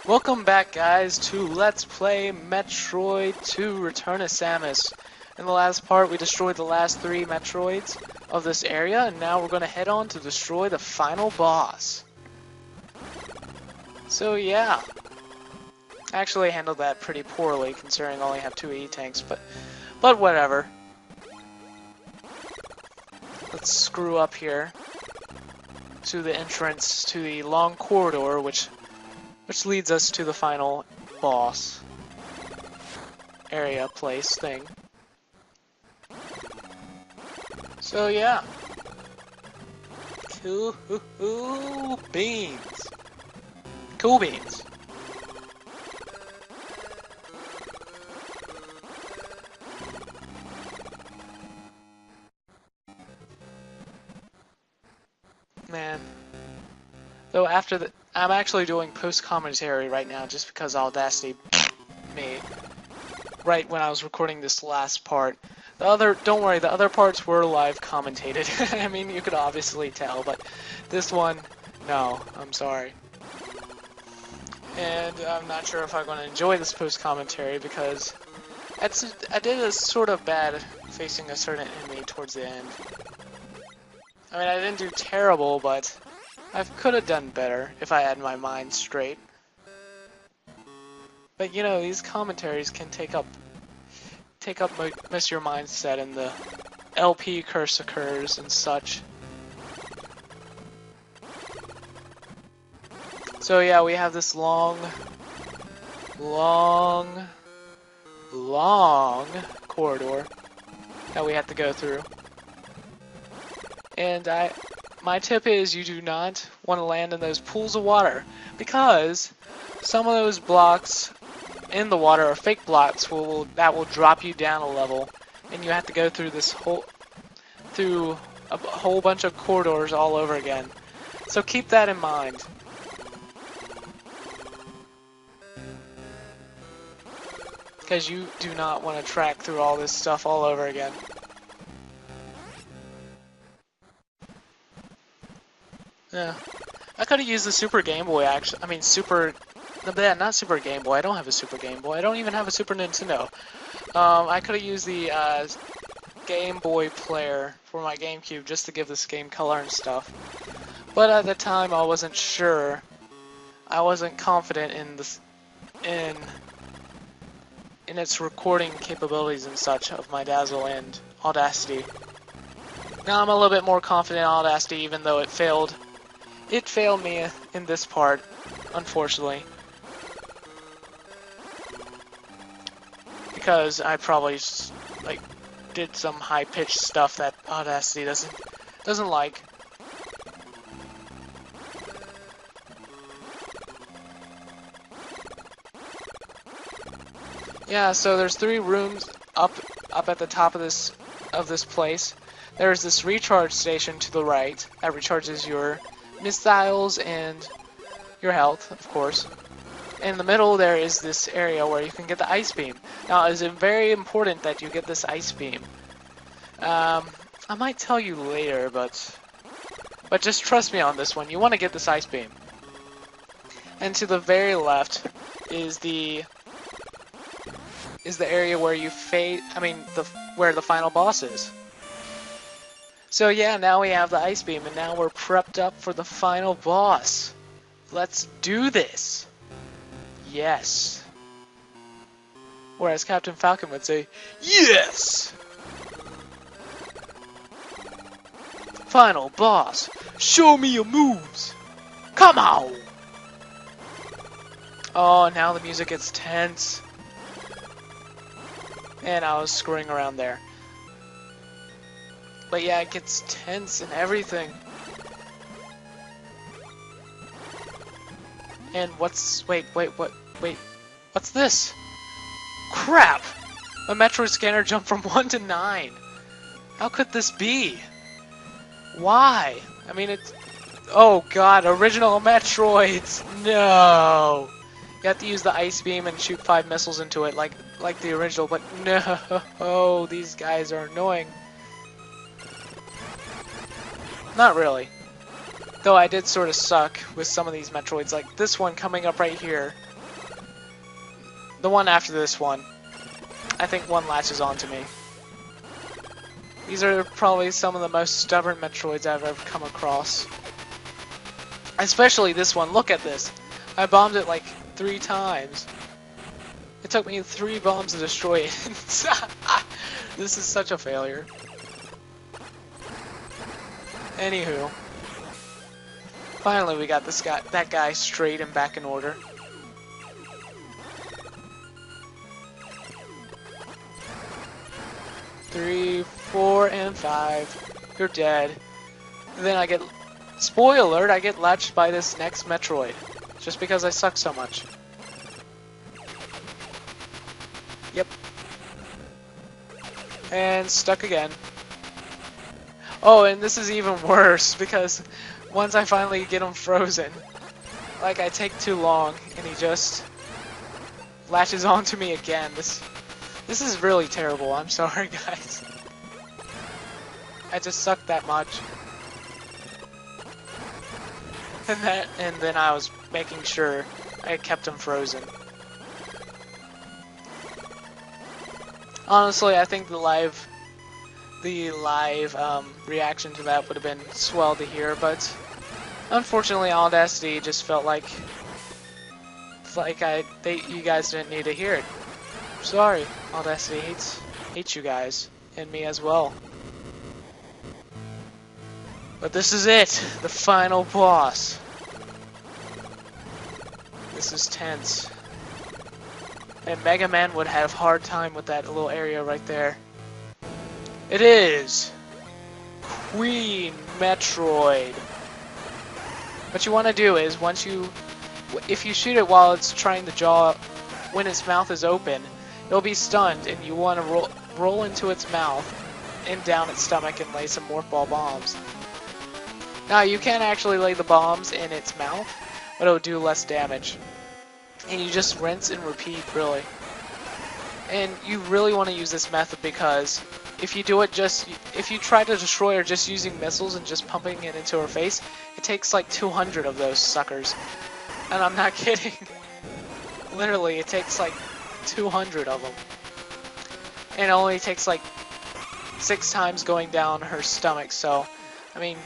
Welcome back, guys, to Let's Play Metroid 2 Return of Samus. In the last part, we destroyed the last 3 Metroids of this area, and now we're going to head on to destroy the final boss. So yeah, I actually handled that pretty poorly, considering I only have 2 E-tanks, but whatever. Let's screw up here to the entrance to the long corridor, which leads us to the final boss area, place, thing. So yeah. Cool beans. Cool beans. Man. Though after the... I'm actually doing post-commentary right now just because Audacity me right when I was recording this last part. Don't worry, the other parts were live commentated. I mean, you could obviously tell, but this one, no, I'm sorry. And I'm not sure if I'm going to enjoy this post-commentary because I did a sort of bad facing a certain enemy towards the end. I mean, I didn't do terrible, but I could have done better if I had my mind straight. But you know, these commentaries can take up most of your mindset, and the LP curse occurs and such. So yeah, we have this long corridor that we have to go through. And my tip is you do not want to land in those pools of water, because some of those blocks in the water are fake blocks that will drop you down a level, and you have to go through a whole bunch of corridors all over again. So keep that in mind. Because you do not want to track through all this stuff all over again. Yeah. I could have used the Super Game Boy, actually. I mean, not Super Game Boy. I don't have a Super Game Boy. I don't even have a Super Nintendo. I could have used the Game Boy player for my GameCube just to give this game color and stuff. But at the time, I wasn't sure. I wasn't confident in its recording capabilities and such of my Dazzle and Audacity. Now I'm a little bit more confident in Audacity, even though it failed. It failed me in this part, unfortunately. Because I probably did some high-pitched stuff that Audacity doesn't like. Yeah, so there's 3 rooms up at the top of this place. There's this recharge station to the right that recharges your missiles and your health, of course. In the middle, there is this area where you can get the ice beam. Now, it is very important that you get this ice beam. I might tell you later, but just trust me on this one. You want to get this ice beam. And to the very left is the area where you where the final boss is. So yeah, now we have the ice beam, and now we're prepped up for the final boss. Let's do this. Yes. Whereas Captain Falcon would say, yes! Final boss, show me your moves. Come on! Oh, now the music gets tense. And I was screwing around there. But yeah, it gets tense and everything. And what's this? Crap! My Metroid scanner jumped from 1 to 9. How could this be? Why? I mean, oh god, original Metroids! No! You have to use the ice beam and shoot 5 missiles into it like the original, but no! These guys are annoying. Not really. Though I did sort of suck with some of these Metroids, like this one coming up right here. The one after this one. I think one latches onto me. These are probably some of the most stubborn Metroids I've ever come across. Especially this one. Look at this. I bombed it like 3 times. It took me 3 bombs to destroy it. This is such a failure. Anywho. Finally we got that guy straight and back in order. Three, 4, and 5. You're dead. And then I get... Spoiler alert, I get latched by this next Metroid. Just because I suck so much. Yep. And stuck again. Oh, and this is even worse, because once I finally get him frozen, like, I take too long, and he just latches onto me again. This is really terrible. I'm sorry, guys. I just suck that much. And then I was making sure I kept him frozen. Honestly, I think the live reaction to that would have been swell to hear, but unfortunately, Audacity just felt like you guys didn't need to hear it. Sorry, Audacity hates you guys and me as well. But this is it, the final boss. This is tense. And Mega Man would have a hard time with that little area right there. It is Queen Metroid. What you want to do is if you shoot it while it's trying to jaw, when its mouth is open, it'll be stunned, and you want to roll into its mouth and down its stomach and lay some morph ball bombs. Now you can actually lay the bombs in its mouth, but it'll do less damage. And you just rinse and repeat, really. And you really want to use this method because if you do it if you try to destroy her just using missiles and just pumping it into her face, it takes like 200 of those suckers. And I'm not kidding. Literally, it takes like 200 of them. And it only takes like 6 times going down her stomach, so, I mean,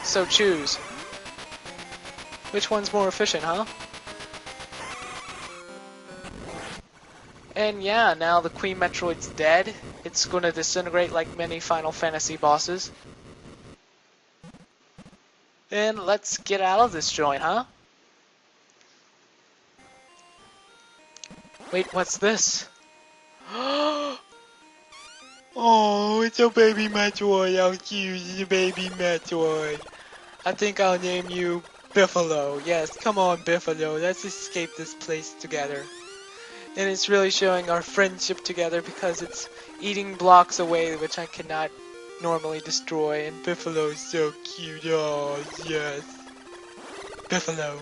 so choose. Which one's more efficient, huh? And yeah, now the Queen Metroid's dead. It's gonna disintegrate like many Final Fantasy bosses. And let's get out of this joint, huh? Wait, what's this? Oh, it's a baby Metroid. How cute, it's a baby Metroid. I think I'll name you Biffalo. Yes, come on, Biffalo. Let's escape this place together. And it's really showing our friendship together because it's eating blocks away, which I cannot normally destroy. And Biffalo is so cute. Oh, yes. Biffalo.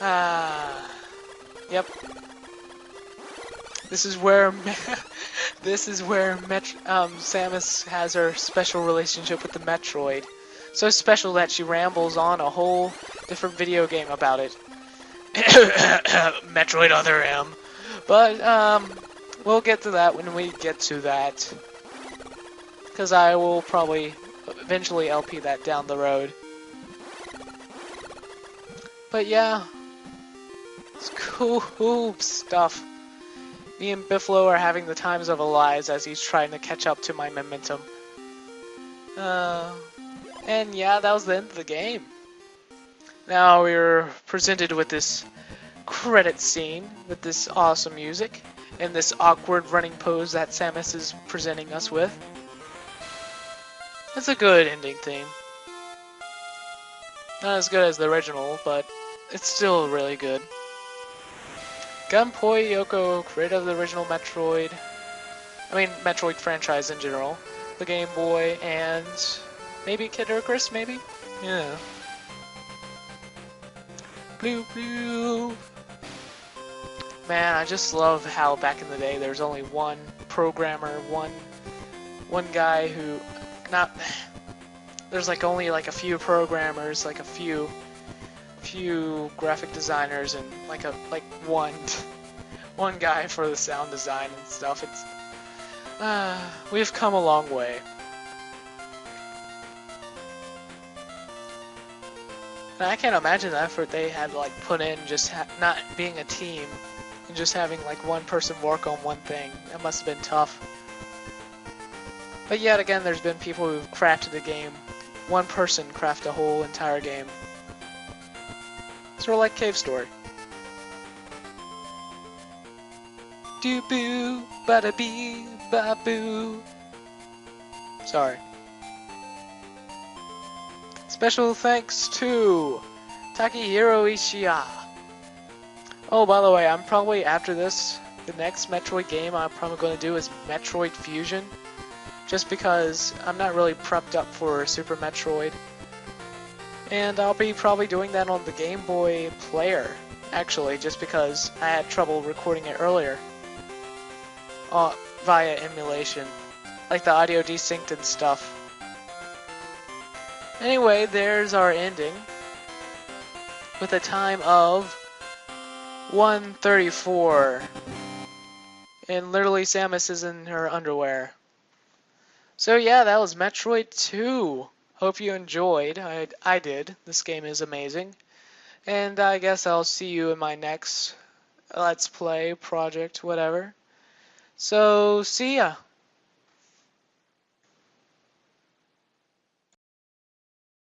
Ah. Yep. This is where Samus has her special relationship with the Metroid. So special that she rambles on a whole different video game about it. Metroid Other M. But we'll get to that when we get to that. Because I will probably eventually LP that down the road. But yeah. It's cool stuff. Me and Biffalo are having the times of our lives as he's trying to catch up to my momentum. And yeah, that was the end of the game. Now we're presented with this credit scene with this awesome music and this awkward running pose that Samus is presenting us with. It's a good ending theme. Not as good as the original, but it's still really good. Gunpei Yoko, creator of the original Metroid. I mean, Metroid franchise in general. The Game Boy, and maybe Kid Icarus, maybe? Yeah. Blue, blue. Man, I just love how back in the day there's only one programmer, one guy who, there's like only like a few programmers, like a few, few graphic designers and like one guy for the sound design and stuff. It's we've come a long way. And I can't imagine the effort they had to like put in just not being a team and just having like one person work on one thing. That must have been tough. But yet again, there's been people who've crafted a game. One person craft a whole entire game. Sort of like Cave Story. Do boo, bada bee, ba boo. Sorry. Special thanks to Takehiro Ishiya. Oh, by the way, I'm probably after this, the next Metroid game I'm probably going to do is Metroid Fusion. Just because I'm not really prepped up for Super Metroid. And I'll be probably doing that on the Game Boy Player, actually, just because I had trouble recording it earlier. Via emulation. Like the audio desynced and stuff. Anyway, there's our ending. With a time of 1:34. And literally Samus is in her underwear. So yeah, that was Metroid 2. Hope you enjoyed. I did. This game is amazing. And I guess I'll see you in my next Let's Play project, whatever. So, see ya.